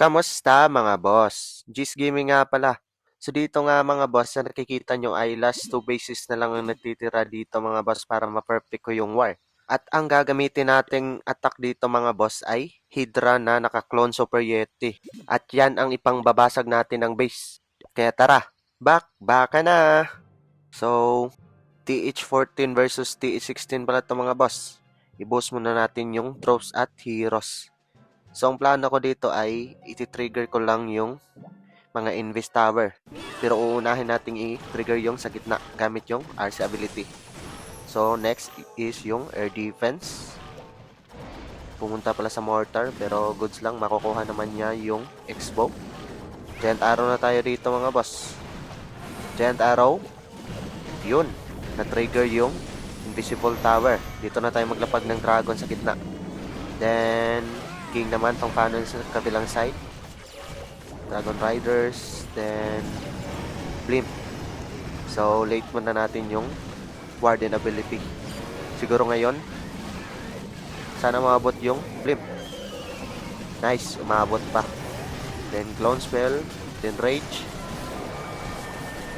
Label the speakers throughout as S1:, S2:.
S1: Kamusta mga boss? G's Gaming nga pala. So dito nga mga boss, na nakikita nyo ay last 2 bases na lang ang natitira dito mga boss para ma-perfect ko yung war. At ang gagamitin nating attack dito mga boss ay Hydra na naka-clone Super Yeti. At yan ang ipangbabasag natin ng base. Kaya tara, baka na! So, TH14 versus TH16 pala ito mga boss. I-boost muna natin yung tropes at heroes. So, ang plano ko dito ay iti-trigger ko lang yung mga Invest Tower. Pero uunahin nating i-trigger yung sa gitna gamit yung RC ability. So, next is yung Air Defense. Pumunta pala sa Mortar pero goods lang. Makukuha naman niya yung X-Bow. Giant Arrow na tayo dito mga boss. Giant Arrow. Yun. Na-trigger yung Invisible Tower. Dito na tayo maglapag ng Dragon sa gitna. Then, King naman pang cannon sa kabilang side. Dragon Riders. Then, Blimp. So, late muna natin yung Warden ability. Siguro ngayon, sana maabot yung Blimp. Nice, umabot pa. Then, Clone Spell. Then, Rage.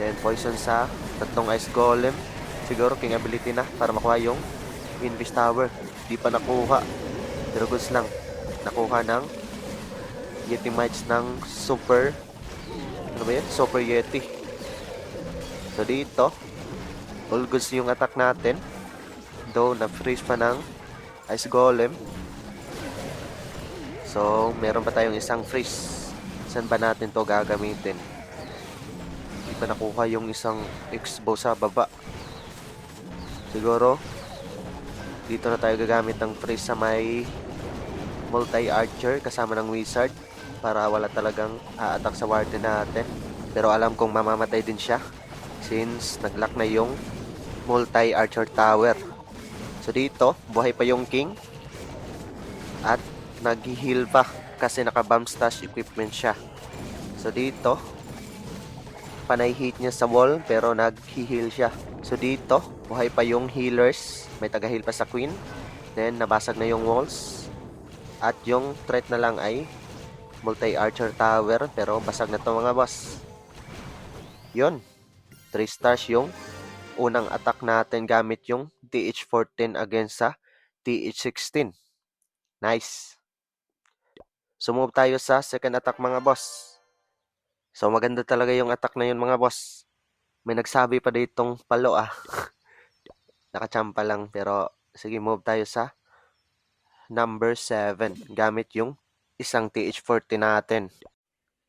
S1: Then, Poison sa tatlong Ice Golem. Siguro, King ability na para makuha yung Invest Tower. Di pa nakuha. Pero goods lang. Nakuha ng Yeti Mites ng Super Super Yeti. So dito, all goods yung attack natin. Though na-freeze pa ng Ice Golem. So meron pa tayong isang freeze. Saan ba natin to gagamitin? Di pa nakuha yung isang X-Bow sa baba. Siguro dito na tayo gagamit ng freeze sa may multi-archer kasama ng wizard para wala talagang a-attack sa warden natin. Pero alam kong mamamatay din siya since nag-lock na yung multi-archer tower. So dito, buhay pa yung king at nag-heal pa kasi naka-bomb stash equipment siya. So dito, panay hit niya sa wall pero nag-heal siya. So dito, buhay pa yung healers. May taga-heal pa sa queen. Then nabasag na yung walls. At yung threat na lang ay multi-archer tower. Pero basag na to mga boss. Yun. 3 stars yung unang attack natin gamit yung TH14 against sa TH16. Nice. So move tayo sa second attack mga boss. So maganda talaga yung attack na yun mga boss. May nagsabi pa ditong palo Nakachampa lang pero sige move tayo sa number 7 gamit yung isang TH40 natin.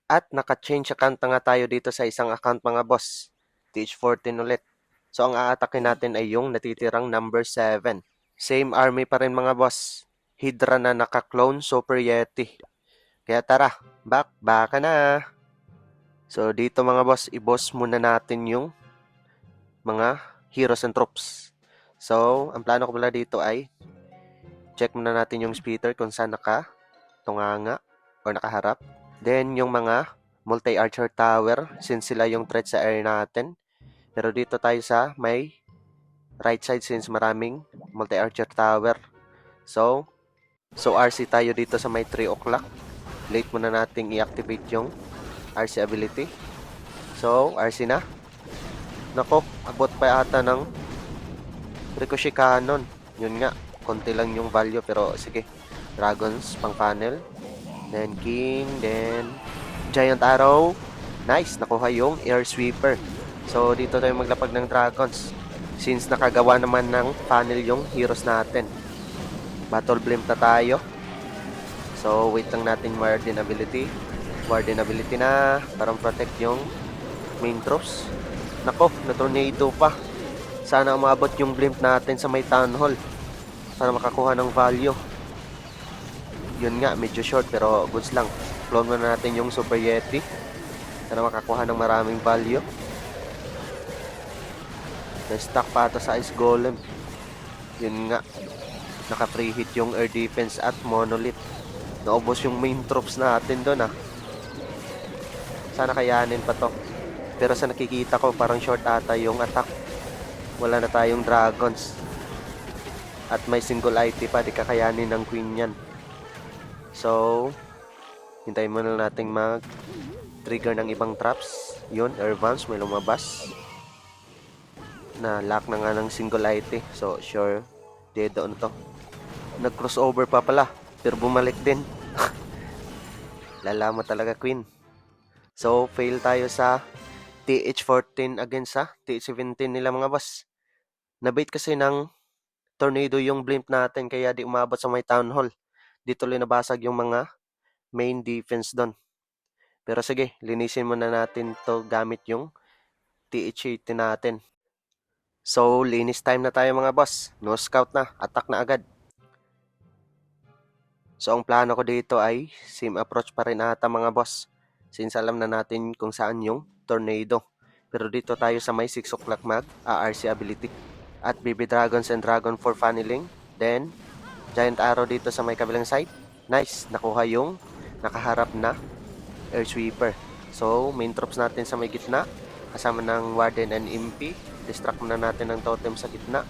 S1: At naka-change account na nga tayo dito sa isang account mga boss. TH14 ulit. So ang aatakin natin ay yung natitirang number 7. Same army pa rin mga boss. Hydra na naka-clone Super Yeti. Kaya tara, baka na. So dito mga boss, i-boss muna natin yung mga heroes and troops. So ang plano ko pala dito ay check muna natin yung speeder kung saan tunganga or nakaharap. Then, yung mga multi-archer tower, since sila yung threat sa air natin. Pero dito tayo sa may right side since maraming multi-archer tower. So RC tayo dito sa may 3 o'clock. Late muna nating i-activate yung RC ability. So, RC na. Nako, abot pa ata ng Ricochet Cannon. Yun nga. Konti lang yung value pero sige. Dragons pang panel. Then King. Then Giant Arrow. Nice. Nakuha yung Air Sweeper. So dito tayo maglapag ng Dragons. Since nakagawa naman ng panel yung heroes natin. Battle Blimp na tayo. So wait lang natin Warden ability. Warden ability na. Para protect yung main troops. Nako. Na-tornado pa. Sana umabot yung Blimp natin sa may Town Hall. Para makakuha ng value. Yun nga, medyo short pero goods lang. Clone muna natin yung Super Yeti. Para makakuha ng maraming value. Na-stack pa ito sa Ice Golem. Yun nga. Naka-preheat yung Air Defense at Monolith. Naubos yung main troops natin doon Sana kayanin pa to. Pero sa nakikita ko parang short ata yung attack. Wala na tayong dragons. At may single IT pa, di kakayanin ng queen yan. So, Hintayin muna nating mag-trigger ng ibang traps. Yun, air bounce, may lumabas. Na lock na nga ng Singularity. So, sure, dead on to. Nag-crossover pa pala, pero bumalik din. Lala mo talaga, Queen. So, fail tayo sa TH14 against sa TH17 nila mga boss. Nabait kasi ng tornado yung blimp natin kaya di umabot sa may town hall. Di tuloy nabasag yung mga main defense doon. Pero sige, linisin muna natin to gamit yung TH18 natin. So, linis time na tayo mga boss. No scout na, attack na agad. So, ang plano ko dito ay same approach pa rin ata mga boss. Since alam na natin kung saan yung tornado. Pero dito tayo sa may 6 o'clock mag ARC ability. At BB Dragons and Dragon for funneling. Then, Giant Arrow dito sa may kabilang side. Nice, nakuha yung nakaharap na Air Sweeper. So, main troops natin sa may gitna. Kasama ng Warden and MP. Distract muna natin ng totem sa gitna.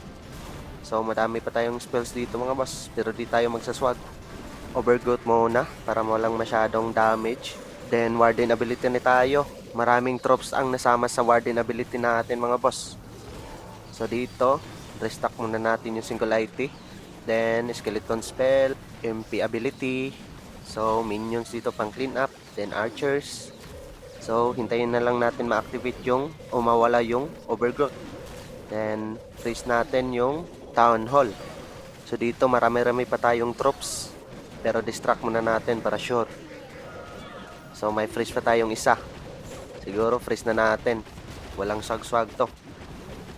S1: So, madami pa tayong spells dito mga boss. Pero di tayo magsaswag. Overgrowth muna para walang masyadong damage. Then, Warden ability na tayo. Maraming troops ang nasama sa Warden ability natin mga boss. So, dito, restock muna natin yung Singularity. Then, Skeleton Spell, MP ability. So, minions dito pang clean up. Then, Archers. So, hintayin na lang natin ma-activate yung o mawala yung Overgrowth. Then, freeze natin yung Town Hall. So, dito marami-rami pa tayong troops. Pero distract muna natin para sure. So, may freeze pa tayong isa. Siguro, freeze na natin. Walang swag-swag to.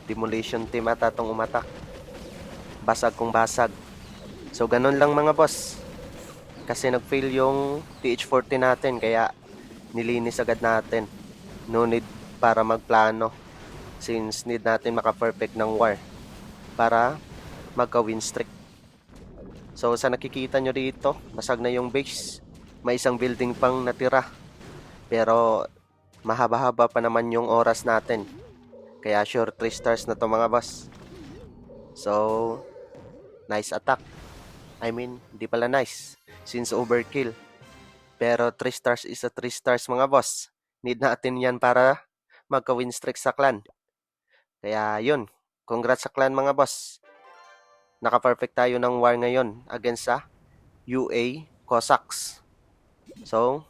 S1: Demolition team ata tong umatak. Basag kung basag. So, ganun lang mga boss. Kasi nag-fail yung TH40 natin. Kaya, nilinis agad natin. No need para magplano. Since need natin maka-perfect ng war. Para magka-win streak. So, sa nakikita nyo dito, basag na yung base. May isang building pang natira. Pero, mahaba-haba pa naman yung oras natin. Kaya sure 3 stars na to mga boss. So, nice attack. I mean, di pala nice. Since overkill. Pero 3 stars is a 3 stars mga boss. Need natin yan para magka-win streak sa clan. Kaya yun. Congrats sa clan mga boss. Naka-perfect tayo ng war ngayon against sa UA Cossacks. So,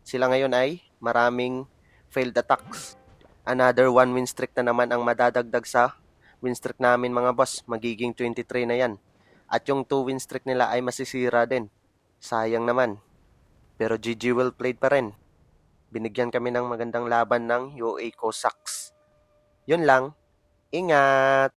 S1: sila ngayon ay maraming failed attacks. Another 1 win streak na naman ang madadagdag sa win streak namin mga boss. Magiging 23 na yan. At yung 2 win streak nila ay masisira din. Sayang naman. Pero GG well played pa rin. Binigyan kami ng magandang laban ng UA Cossacks. Yun lang. Ingat!